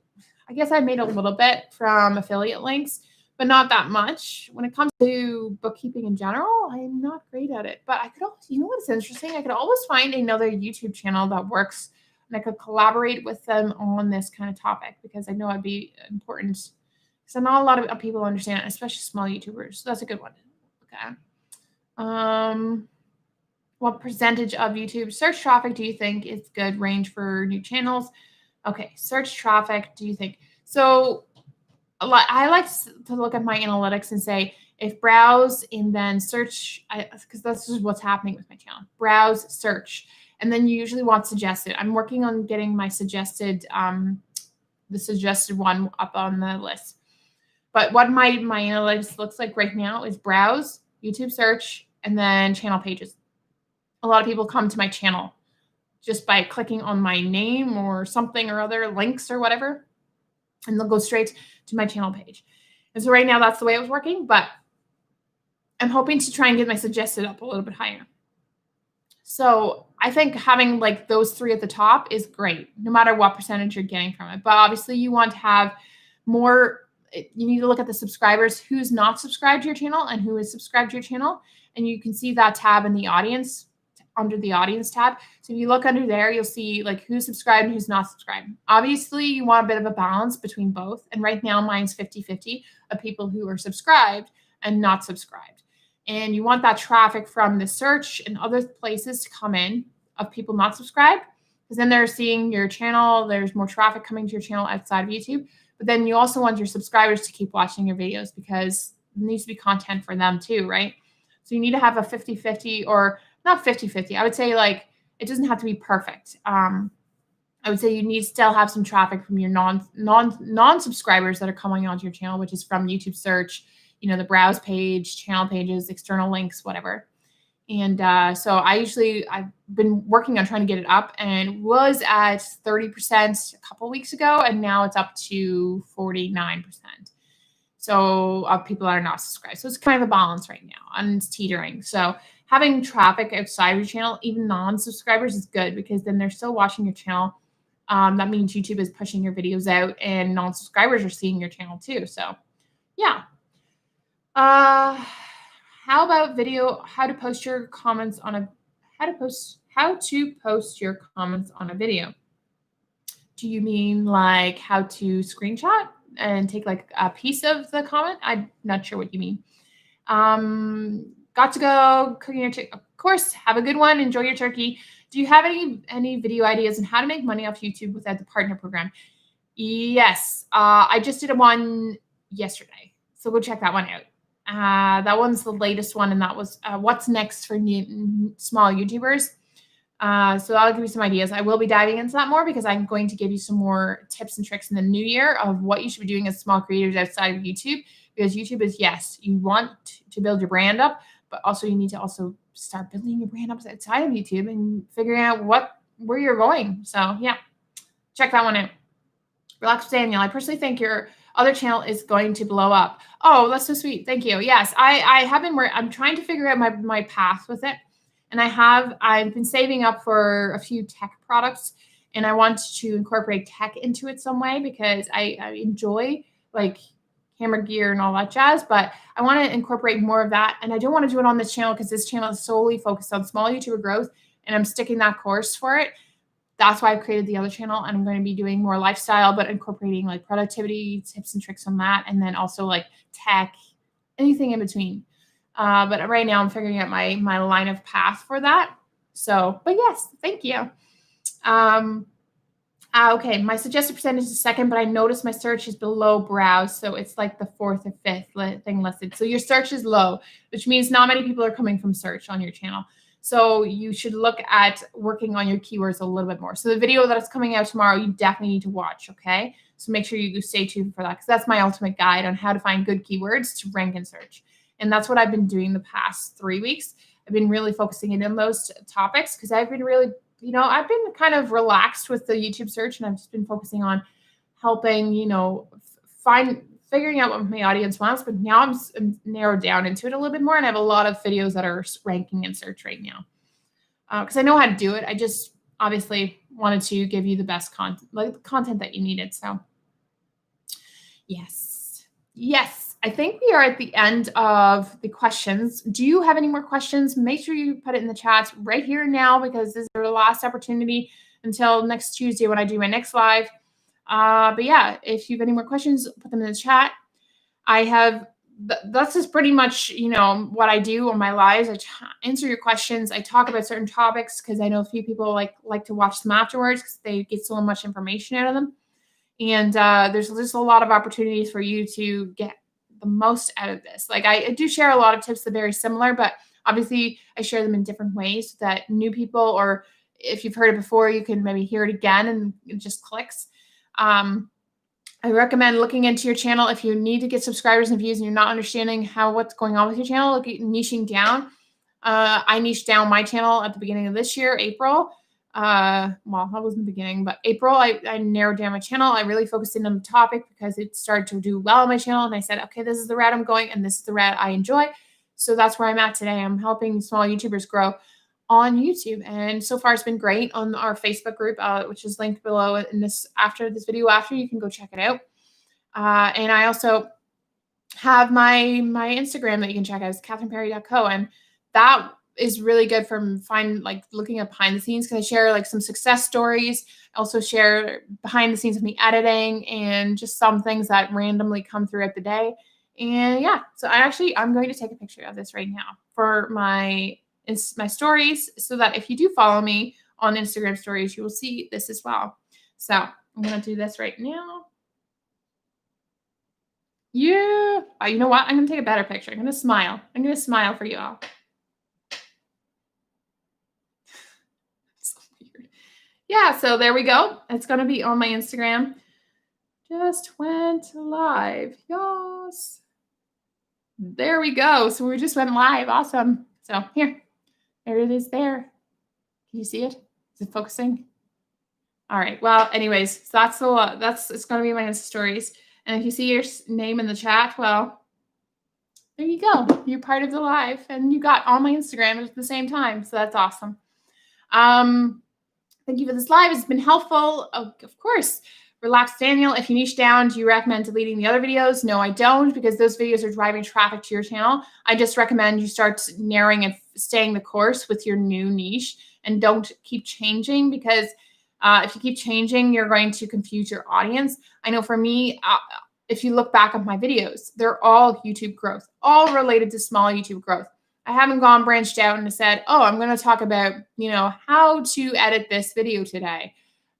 I guess I made a little bit from affiliate links, but not that much. When it comes to bookkeeping in general, I'm not great at it. But I could always, what's interesting? I could always find another YouTube channel that works, and I could collaborate with them on this kind of topic, because I know it'd be important. So not a lot of people understand it, especially small YouTubers. So that's a good one. Okay. What percentage of YouTube search traffic do you think is good range for new channels? Okay, search traffic, do you think? So I like to look at my analytics and say, if browse and then search, because that's just what's happening with my channel. Browse, search. And then you usually want suggested. I'm working on getting my suggested, the suggested one up on the list. But what my analytics looks like right now is browse, YouTube search, and then channel pages. A lot of people come to my channel just by clicking on my name or something or other, links or whatever, and they'll go straight to my channel page. And so right now that's the way it was working, but I'm hoping to try and get my suggested up a little bit higher. So I think having like those three at the top is great, no matter what percentage you're getting from it. But obviously you want to have more, you need to look at the subscribers, who's not subscribed to your channel and who is subscribed to your channel. And you can see that tab in the audience, under the audience tab. So if you look under there, you'll see like who's subscribed and who's not subscribed. Obviously you want a bit of a balance between both. And right now mine's 50-50 of people who are subscribed and not subscribed. And you want that traffic from the search and other places to come in of people not subscribed, because then they're seeing your channel. There's more traffic coming to your channel outside of YouTube. But then you also want your subscribers to keep watching your videos, because it needs to be content for them too, right? So you need to have a 50-50, or not 50-50. I would say like it doesn't have to be perfect. I would say you need to still have some traffic from your non-subscribers that are coming onto your channel, which is from YouTube search, the browse page, channel pages, external links, whatever. And so I've been working on trying to get it up, and was at 30% a couple weeks ago, and now it's up to 49%. So of people that are not subscribed. So it's kind of a balance right now and it's teetering. So having traffic outside of your channel, even non-subscribers, is good because then they're still watching your channel. That means YouTube is pushing your videos out and non-subscribers are seeing your channel too. So yeah. How about how to post your comments on a how to post your comments on a video? Do you mean like how to screenshot and take like a piece of the comment? I'm not sure what you mean. Got to go cooking your chicken. Of course, have a good one. Enjoy your turkey. Do you have any video ideas on how to make money off YouTube without the partner program? Yes, I just did one yesterday, so go check that one out. That one's the latest one, and that was what's next for small YouTubers. So that'll give you some ideas. I will be diving into that more because I'm going to give you some more tips and tricks in the new year of what you should be doing as small creators outside of YouTube. Because YouTube is, yes, you want to build your brand up, but also you need to also start building your brand up outside of YouTube and figuring out where you're going. So yeah, check that one out. Relax Daniel, I personally think your other channel is going to blow up. Oh, that's so sweet. Thank you. Yes, I have been I'm trying to figure out my path with it. And I've been saving up for a few tech products and I want to incorporate tech into it some way because I enjoy like camera gear and all that jazz, but I want to incorporate more of that. And I don't want to do it on this channel because this channel is solely focused on small YouTuber growth and I'm sticking that course for it. That's why I've created the other channel and I'm going to be doing more lifestyle, but incorporating like productivity tips and tricks on that. And then also like tech, anything in between. But right now I'm figuring out my line of path for that. So, but yes, thank you. Okay, my suggested percentage is second, but I noticed my search is below browse. So it's like the fourth or fifth thing listed. So your search is low, which means not many people are coming from search on your channel. So you should look at working on your keywords a little bit more. So the video that is coming out tomorrow, you definitely need to watch, okay? So make sure you stay tuned for that because that's my ultimate guide on how to find good keywords to rank in search. And that's what I've been doing the past 3 weeks. I've been really focusing in on those topics because I've been really, I've been kind of relaxed with the YouTube search and I've just been focusing on helping, figuring out what my audience wants. But now I'm narrowed down into it a little bit more and I have a lot of videos that are ranking in search right now because I know how to do it. I just obviously wanted to give you the best content, like the content that you needed. So yes. I think we are at the end of the questions. Do you have any more questions? Make sure you put it in the chat right here now because this is the last opportunity until next Tuesday when I do my next live. But yeah, if you have any more questions, put them in the chat. That's just pretty much, what I do on my lives. I answer your questions. I talk about certain topics because I know a few people like to watch them afterwards because they get so much information out of them. And there's just a lot of opportunities for you to get the most out of this. Like I do share a lot of tips that are very similar, but obviously I share them in different ways so that new people, or if you've heard it before, you can maybe hear it again and it just clicks. I recommend looking into your channel. If you need to get subscribers and views and you're not understanding what's going on with your channel, look at niching down. I niched down my channel at the beginning of this year, April. Well, that wasn't the beginning, but April, I narrowed down my channel. I really focused in on the topic because it started to do well on my channel. And I said, okay, this is the route I'm going and this is the route I enjoy. So that's where I'm at today. I'm helping small YouTubers grow on YouTube. And so far it's been great on our Facebook group, which is linked below after this video, you can go check it out. And I also have my Instagram that you can check out. It's catherineperry.co. And that is really good for looking at behind the scenes because I share some success stories. I also share behind the scenes of me editing and just some things that randomly come throughout the day. And yeah, so I'm going to take a picture of this right now for my stories so that if you do follow me on Instagram stories, you will see this as well. So I'm going to do this right now. Yeah. Oh, you know what? I'm going to take a better picture. I'm going to smile. I'm going to smile for you all. So weird. Yeah, so there we go. It's going to be on my Instagram. Just went live. Yes. There we go. So we just went live. Awesome. So here. There it is there. Can you see it? Is it focusing? All right. Well, anyways, so it's going to be my Insta stories. And if you see your name in the chat, well, there you go. You're part of the live, and you got all my Instagram at the same time. So that's awesome. Thank you for this live. It's been helpful. Of course. Relax, Daniel. If you niche down, do you recommend deleting the other videos? No, I don't, because those videos are driving traffic to your channel. I just recommend you start narrowing and staying the course with your new niche, and don't keep changing, because if you keep changing, you're going to confuse your audience. I know for me, if you look back at my videos, they're all YouTube growth, all related to small YouTube growth. I haven't branched out and said, oh, I'm going to talk about, how to edit this video today.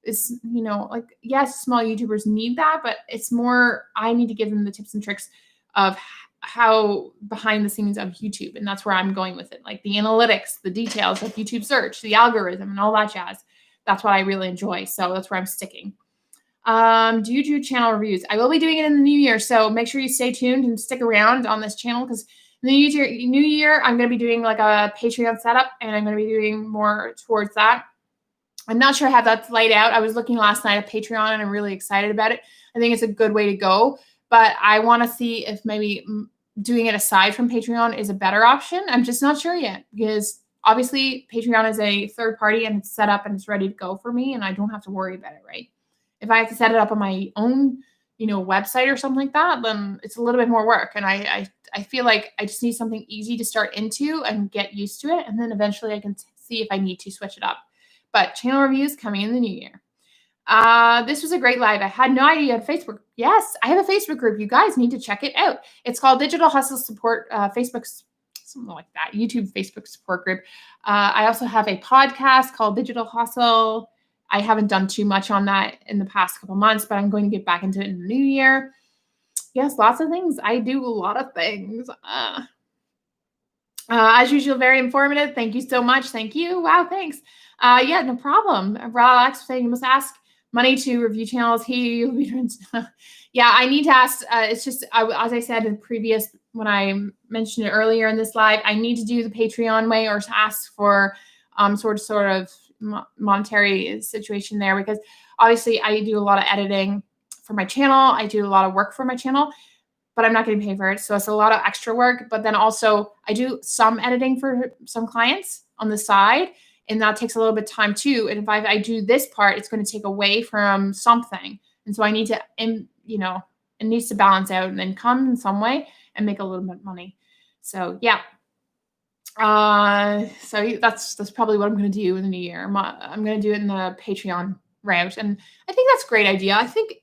It's, like, yes, small YouTubers need that, but it's more, I need to give them the tips and tricks of how behind the scenes of YouTube. And that's where I'm going with it. Like the analytics, the details of YouTube search, the algorithm, and all that jazz. That's what I really enjoy. So that's where I'm sticking. Do you do channel reviews? I will be doing it in the new year. So make sure you stay tuned and stick around on this channel, because in the new year, I'm going to be doing like a Patreon setup, and I'm going to be doing more towards that. I'm not sure how that's laid out. I was looking last night at Patreon, and I'm really excited about it. I think it's a good way to go, but I want to see if maybe doing it aside from Patreon is a better option. I'm just not sure yet, because obviously Patreon is a third party, and it's set up and it's ready to go for me, and I don't have to worry about it, right? If I have to set it up on my own, website or something like that, then it's a little bit more work. And I feel like I just need something easy to start into and get used to it. And then eventually I can see if I need to switch it up. But channel reviews coming in the new year. This was a great live. I had no idea you had Facebook. Yes, I have a Facebook group. You guys need to check it out. It's called Digital Hustle Support, Facebook's something like that, YouTube Facebook support group. I also have a podcast called Digital Hustle. I haven't done too much on that in the past couple months, but I'm going to get back into it in the new year. Yes, lots of things. I do a lot of things. As usual, very informative. Thank you so much. Thank you. Wow, thanks. Yeah, no problem. Alex saying you must ask money to review channels. Yeah, I need to ask. It's just, as I said in previous, when I mentioned it earlier in this live, I need to do the Patreon way, or to ask for sort of monetary situation there, because obviously I do a lot of editing for my channel. I do a lot of work for my channel, but I'm not getting paid for it. So it's a lot of extra work. But then also I do some editing for some clients on the side, and that takes a little bit of time too. And if I do this part, it's going to take away from something. And so I need to, it needs to balance out and then come in some way and make a little bit of money. So yeah. So that's probably what I'm going to do in the new year. I'm going to do it in the Patreon route. And I think that's a great idea. I think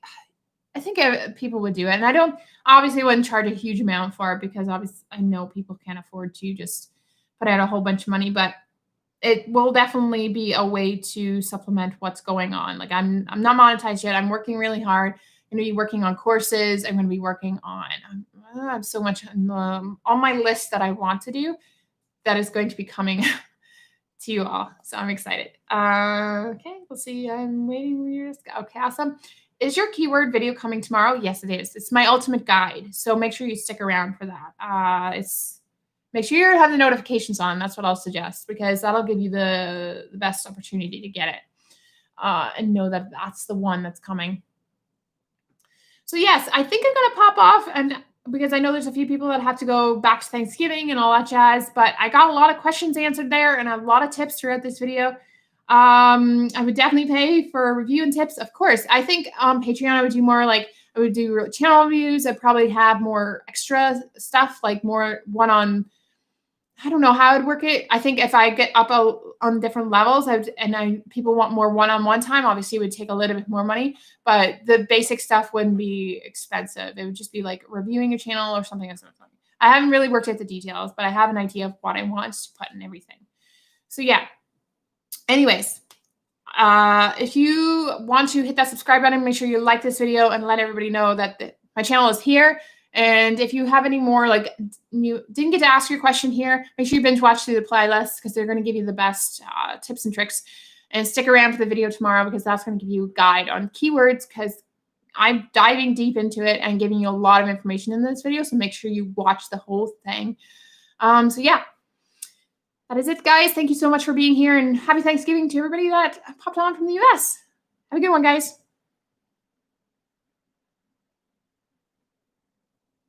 people would do it. And I obviously wouldn't charge a huge amount for it, because obviously I know people can't afford to just put out a whole bunch of money, but it will definitely be a way to supplement what's going on. Like I'm not monetized yet. I'm working really hard. I'm going to be working on courses. I'm going to be working on, I have so much on my list that I want to do that is going to be coming to you all. So I'm excited. Okay, we'll see. I'm waiting for you to go. Okay, awesome. Is your keyword video coming tomorrow? Yes, it is. It's my ultimate guide. So make sure you stick around for that. Make sure you have the notifications on. That's what I'll suggest, because that'll give you the best opportunity to get it and know that that's the one that's coming. So yes, I think I'm going to pop off, and because I know there's a few people that have to go back to Thanksgiving and all that jazz, but I got a lot of questions answered there and a lot of tips throughout this video. I would definitely pay for a review and tips. Of course, I think on Patreon, I would do more like, I would do channel reviews. I'd probably have more extra stuff, like more I don't know how I'd work it. I think if I get up on different levels, people want more one-on-one time, obviously it would take a little bit more money, but the basic stuff wouldn't be expensive. It would just be like reviewing a channel or something. I haven't really worked out the details, but I have an idea of what I want to put in everything. So yeah. Anyways, if you want to hit that subscribe button, make sure you like this video and let everybody know that my channel is here. And if you have any more, like you didn't get to ask your question here, make sure you binge watch through the playlist, because they're going to give you the best tips and tricks. And stick around for the video tomorrow, because that's going to give you a guide on keywords, because I'm diving deep into it and giving you a lot of information in this video. So make sure you watch the whole thing. So yeah, that is it, guys. Thank you so much for being here, and happy Thanksgiving to everybody that popped on from the US. Have a good one, guys.